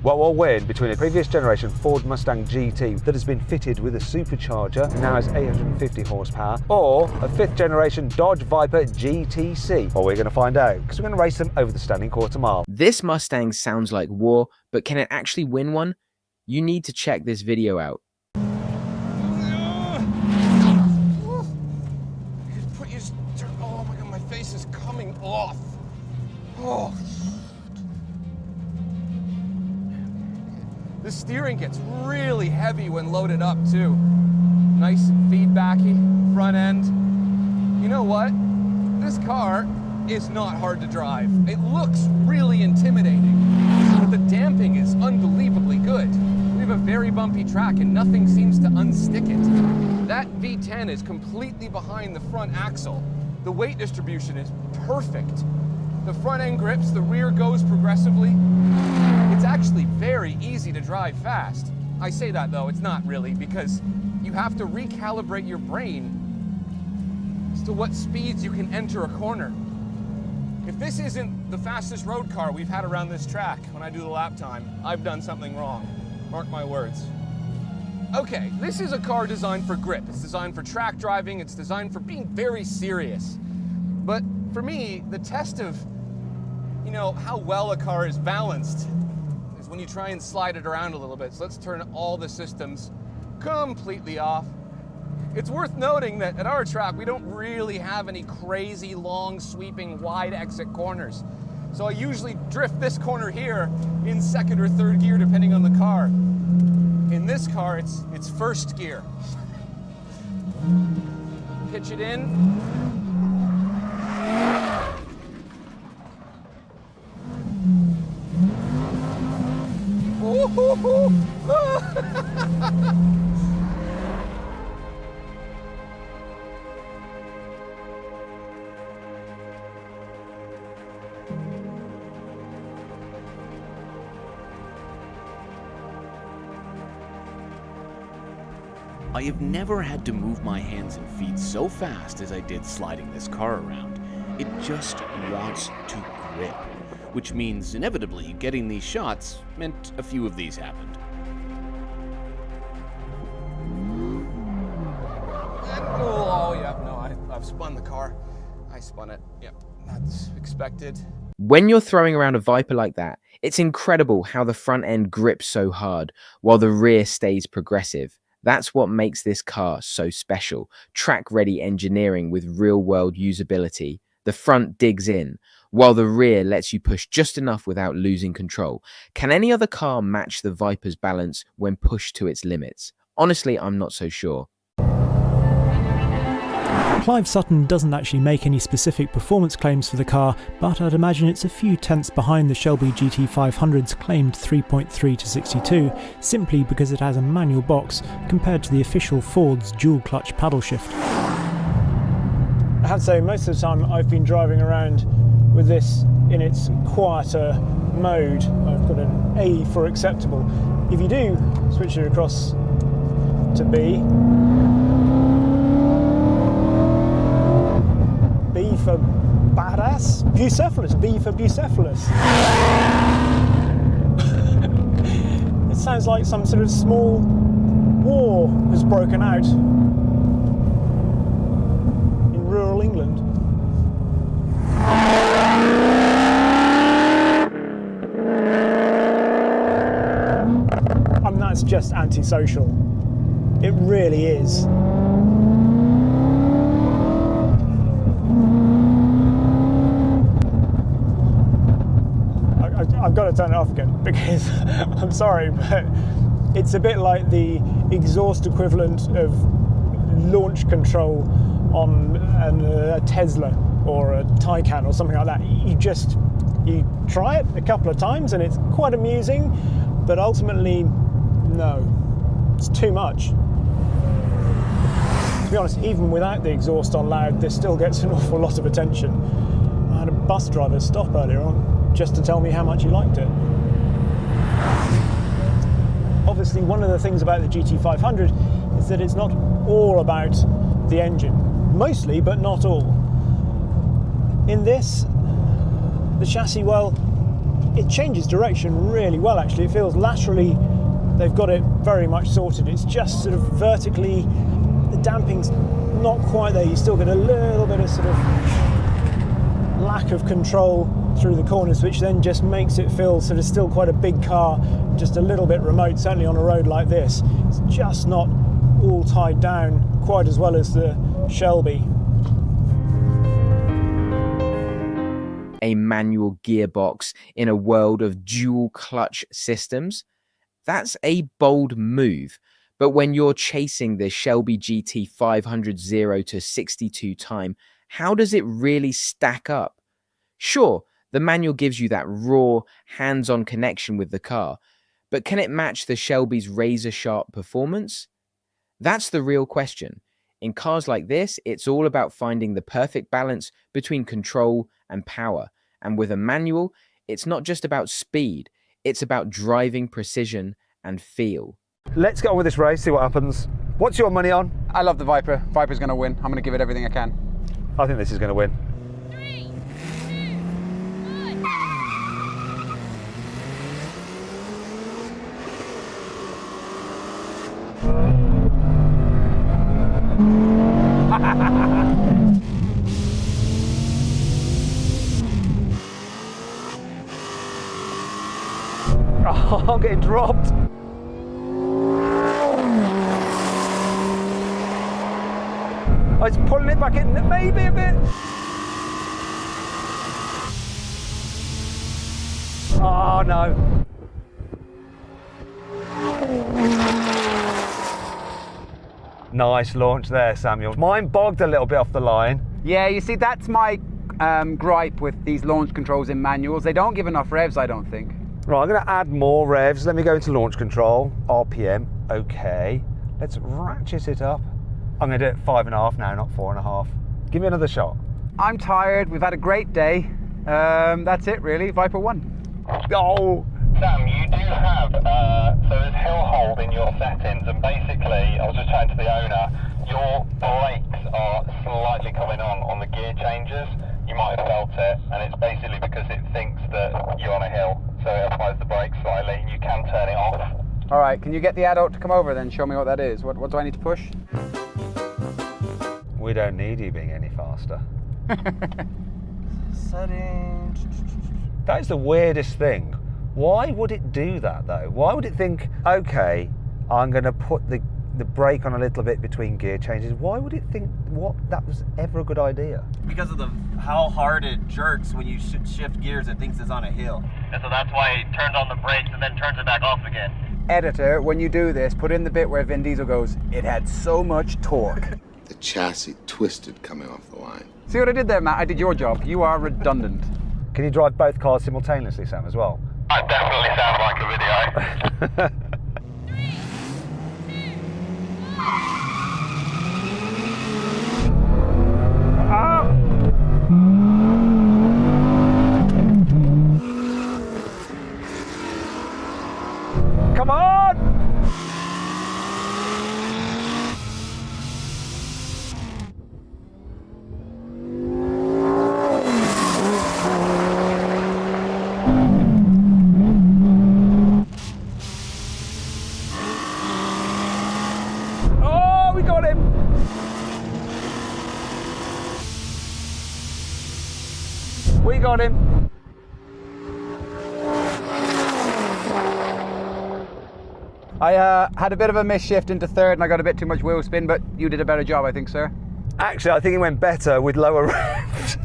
What will win between a previous generation Ford Mustang GT that has been fitted with a supercharger and now has 850 horsepower, or a 5th generation Dodge Viper GTC? Well, we're going to find out, because we're going to race them over the standing quarter mile. This Mustang sounds like war, but can it actually win one? You need to check this video out. Oh my god, my face is coming off. Oh. The steering gets really heavy when loaded up too. Nice feedbacky front end. You know what? This car is not hard to drive. It looks really intimidating, but the damping is unbelievably good. We have a very bumpy track and nothing seems to unstick it. That V10 is completely behind the front axle. The weight distribution is perfect. The front end grips, the rear goes progressively. It's actually very easy to drive fast. I say that though, it's not really, because you have to recalibrate your brain as to what speeds you can enter a corner. If this isn't the fastest road car we've had around this track when I do the lap time, I've done something wrong. Mark my words. Okay, this is a car designed for grip. It's designed for track driving. It's designed for being very serious. But for me, the test of, how well a car is balanced is when you try and slide it around a little bit. So let's turn all the systems completely off. It's worth noting that at our track, we don't really have any crazy, long, sweeping, wide exit corners. So I usually drift this corner here in 2nd or 3rd gear, depending on the car. In this car, it's 1st gear. Pitch it in. I have never had to move my hands and feet so fast as I did sliding this car around. It just wants to grip, which means inevitably getting these shots meant a few of these happened. Oh yeah, no, I've spun the car. I spun it, yep, that's expected. When you're throwing around a Viper like that, it's incredible how the front end grips so hard while the rear stays progressive. That's what makes this car so special. Track-ready engineering with real-world usability. The front digs in, while the rear lets you push just enough without losing control. Can any other car match the Viper's balance when pushed to its limits? Honestly, I'm not so sure. Clive Sutton doesn't actually make any specific performance claims for the car, but I'd imagine it's a few tenths behind the Shelby GT500's claimed 3.3 to 62, simply because it has a manual box compared to the official Ford's dual-clutch paddle shift. I have to say, most of the time I've been driving around with this in its quieter mode. I've got an A for acceptable. If you do switch it across to B, B for badass, Bucephalus, B for Bucephalus. It sounds like some sort of small war has broken out in rural England. I mean, that's just antisocial. It really is. I've got to turn it off again because I'm sorry, but it's a bit like the exhaust equivalent of launch control on a Tesla or a Taycan or something like that. You try it a couple of times and it's quite amusing, but ultimately, no, it's too much. To be honest, even without the exhaust on loud, this still gets an awful lot of attention. I had a bus driver stop earlier on just to tell me how much he liked it. Obviously, one of the things about the GT500 is that it's not all about the engine. Mostly, but not all. In this, the chassis, well, it changes direction really well actually. It feels laterally they've got it very much sorted. It's just sort of vertically, the damping's not quite there. You still get a little bit of sort of lack of control through the corners, which then just makes it feel sort of still quite a big car, just a little bit remote, certainly on a road like this. It's just not all tied down quite as well as the Shelby. A manual gearbox in a world of dual clutch systems. That's a bold move, but when you're chasing the Shelby GT 500 0 to 62 time, how does it really stack up? Sure, the manual gives you that raw, hands-on connection with the car, but can it match the Shelby's razor-sharp performance? That's the real question. In cars like this, it's all about finding the perfect balance between control and power. And with a manual, it's not just about speed, it's about driving precision and feel. Let's get on with this race, see what happens. What's your money on? I love the Viper. Viper's going to win. I'm going to give it everything I can. I think this is going to win. 3, 2, 1. Oh, I'm getting dropped. Oh, it's pulling it back in, maybe a bit. Oh, no. Nice launch there, Samuel. Mine bogged a little bit off the line. Yeah, you see, that's my gripe with these launch controls in manuals. They don't give enough revs, I don't think. Right, I'm going to add more revs. Let me go into launch control, RPM. Okay, let's ratchet it up. I'm going to do it 5.5 now, not 4.5. Give me another shot. I'm tired. We've had a great day. That's it, really. Viper won. Oh! Sam, you do have, so there's hill hold in your settings, and basically, I was just chatting to the owner, your brakes are slightly coming on the gear changes. You might have felt it, and it's basically because it thinks that you're on a hill, so it applies the brakes slightly, and you can turn it off. All right, can you get the adult to come over then? Show me what that is. What do I need to push? We don't need you being any faster. Settings. That is the weirdest thing. Why would it do that though? Why would it think, okay, I'm going to put the brake on a little bit between gear changes? Why would it think that was ever a good idea? Because of how hard it jerks when you shift gears, it thinks it's on a hill. And so that's why it turns on the brakes and then turns it back off again. Editor, when you do this, put in the bit where Vin Diesel goes, it had so much torque. The chassis twisted coming off the line. See what I did there, Matt? I did your job. You are redundant. Can you drive both cars simultaneously, Sam, as well? That definitely sounds like a video. 3, 2, 1. Come on! Oh, we got him! We got him. I had a bit of a miss-shift into third and I got a bit too much wheel spin, but you did a better job, I think, sir. Actually, I think it went better with lower revs.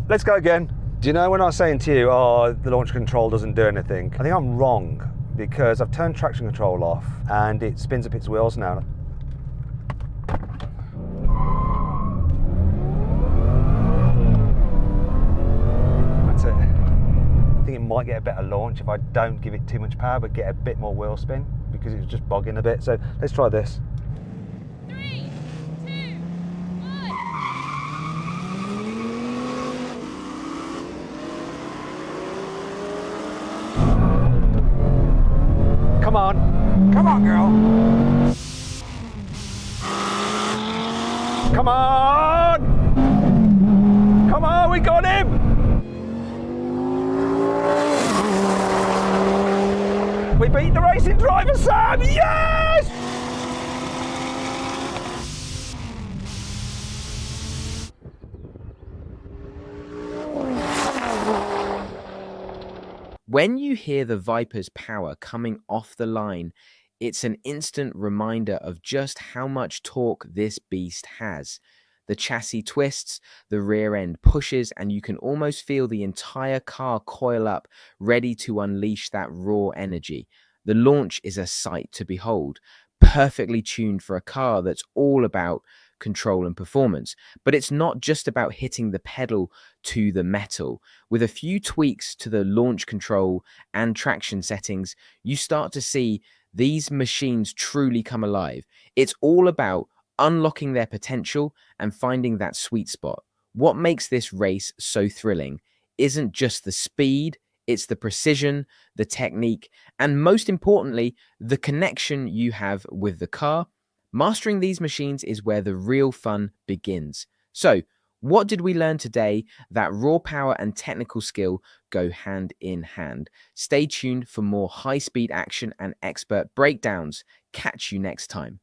Let's go again. Do you know when I was saying to you, oh, the launch control doesn't do anything? I think I'm wrong because I've turned traction control off and it spins up its wheels now. That's it. I think it might get a better launch if I don't give it too much power but get a bit more wheel spin because it was just bogging a bit. So let's try this. 3, 2, 1. Come on. Come on, girl. Come on! Come on, we got him! We beat the racing driver, Sam! Yes! When you hear the Viper's power coming off the line, it's an instant reminder of just how much torque this beast has. The chassis twists, the rear end pushes, and you can almost feel the entire car coil up, ready to unleash that raw energy. The launch is a sight to behold, perfectly tuned for a car that's all about control and performance. But it's not just about hitting the pedal to the metal. With a few tweaks to the launch control and traction settings, you start to see these machines truly come alive. It's all about unlocking their potential and finding that sweet spot. What makes this race so thrilling isn't just the speed, it's the precision, the technique, and most importantly, the connection you have with the car. Mastering these machines is where the real fun begins. So, what did we learn today? That raw power and technical skill go hand in hand. Stay tuned for more high-speed action and expert breakdowns. Catch you next time.